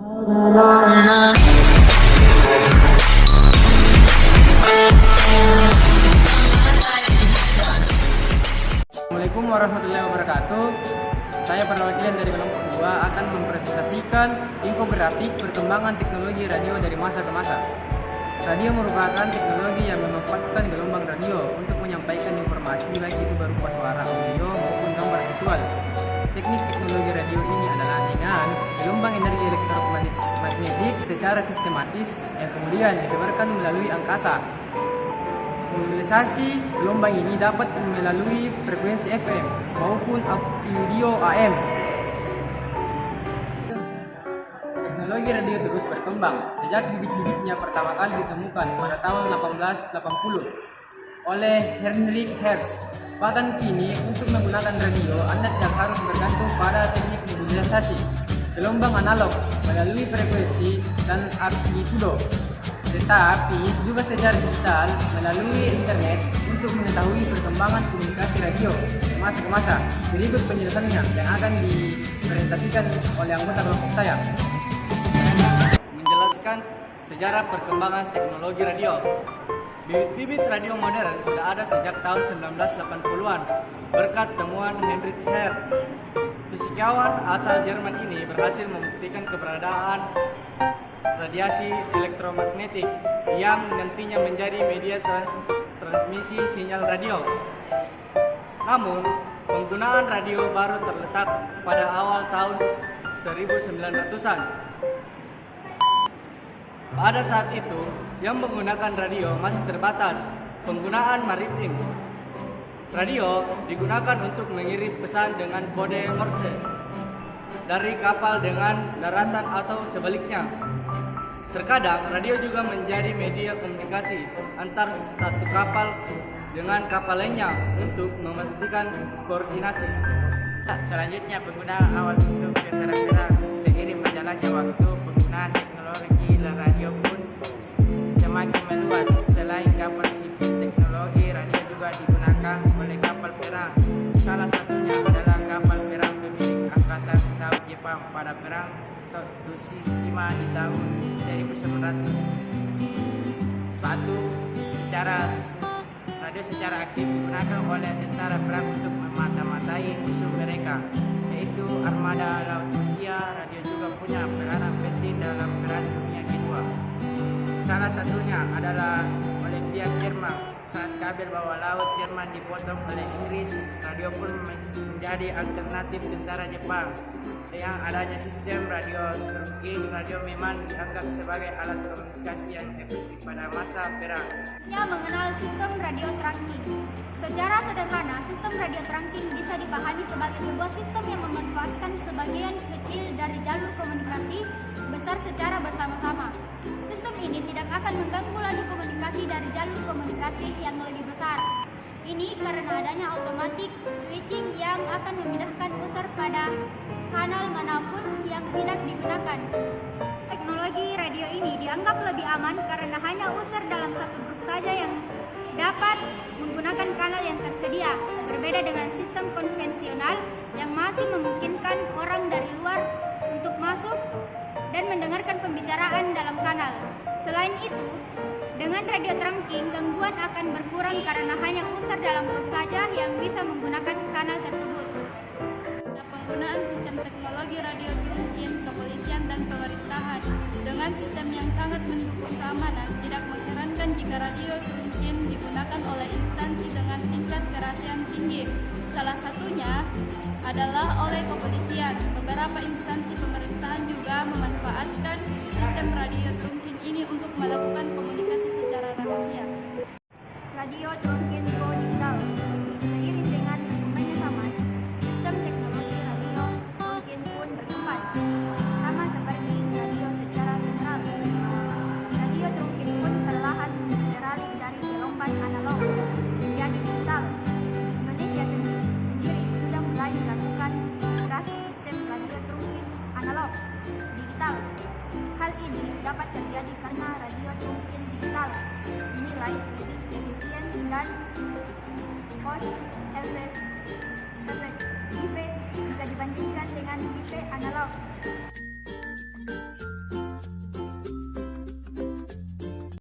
Assalamualaikum warahmatullahi wabarakatuh. Saya perwakilan dari kelompok 2 akan mempresentasikan infografik perkembangan teknologi radio dari masa ke masa. Radio merupakan teknologi yang memanfaatkan gelombang radio untuk menyampaikan informasi baik itu berupa suara audio maupun gambar visual. Teknik teknologi radio ini adalah dengan gelombang energi elektromagnetik secara sistematis yang kemudian disebarkan melalui angkasa. Modulisasi gelombang ini dapat melalui frekuensi FM maupun audio AM. Teknologi radio terus berkembang sejak bibit-bibitnya pertama kali ditemukan pada tahun 1880 oleh Heinrich Hertz. Bahkan kini untuk menggunakan radio, Anda tidak harus bergantung pada teknik modulisasi gelombang analog melalui frekuensi dan amplitudo, tetapi juga secara digital melalui internet untuk mengetahui perkembangan komunikasi radio masa ke masa. Berikut penjelasannya yang akan dipresentasikan oleh anggota kelompok saya. Menjelaskan sejarah perkembangan teknologi radio. Bibit-bibit radio modern sudah ada sejak tahun 1980-an berkat temuan Heinrich Hertz. Fisikawan asal Jerman ini berhasil membuktikan keberadaan radiasi elektromagnetik yang nantinya menjadi media transmisi sinyal radio. Namun, penggunaan radio baru terletak pada awal tahun 1900-an. Pada saat itu, yang menggunakan radio masih terbatas. Penggunaan maritim. Radio digunakan untuk mengirim pesan dengan kode Morse dari kapal dengan daratan atau sebaliknya. Terkadang radio juga menjadi media komunikasi antar satu kapal dengan kapal lainnya untuk memastikan koordinasi. Selanjutnya penggunaan awal untuk terang-terang. Seiring berjalannya waktu, penggunaan teknologi radio pun semakin meluas. Selain kapal sipil, teknologi radio juga digunakan oleh kapal perang. Salah satunya adalah kapal perang pemilik Angkatan Laut Jepang pada perang Tsushima di tahun 1901. Radio secara aktif digunakan oleh tentara perang untuk memata-matai musuh mereka, yaitu armada laut Rusia. Radio juga punya peranan penting dalam Perang Dunia Kedua. Salah satunya adalah oleh pihak Jerman. Saat kabel bawah laut Jerman dipotong oleh Inggris, radio pun menjadi alternatif tentara Jepang. Dengan adanya sistem radio trunking, radio memang dianggap sebagai alat komunikasi yang efektif pada masa perang. Yang mengenal sistem radio trunking. Secara sederhana, sistem radio trunking bisa dipahami sebagai sebuah sistem yang memanfaatkan sebagian kecil dari jalur komunikasi besar secara bersama-sama. Sistem ini tidak akan mengganggu laju komunikasi dari jalur komunikasi yang lebih besar. Ini karena adanya automatic switching yang akan memindahkan user pada kanal manapun yang tidak digunakan. Teknologi radio ini dianggap lebih aman karena hanya user dalam satu grup saja yang dapat menggunakan kanal yang tersedia, berbeda dengan sistem konvensional yang masih memungkinkan orang dari luar untuk masuk dan mendengarkan pembicaraan dalam kanal. Selain itu, dengan radio trunking, gangguan akan berkurang karena hanya user dalam grup saja yang bisa menggunakan kanal tersebut. Penggunaan sistem teknologi radio trunking kepolisian dan pemerintahan dengan sistem yang sangat mendukung keamanan, tidak mengherankan jika radio trunking digunakan oleh instansi dengan tingkat kerahasiaan tinggi. Salah satunya adalah oleh kepolisian. Beberapa instansi pemerintahan juga memanfaatkan sistem radio trunking ini untuk melakukan komunikasi secara rahasia. Radio trunking go digital. Seiring dengan berkembangnya zaman, sistem teknologi radio trunking pun berkembang. Sama seperti radio secara general, radio trunking pun perlahan beralih dari gelombang analog menjadi digital. Indonesia sendiri sudah mulai melakukan migrasi sistem radio trunking analog digital. Hal ini dapat terjadi karena radio trunking digital dinilai lebih efisien dan cost effective jika dibandingkan dengan TV analog.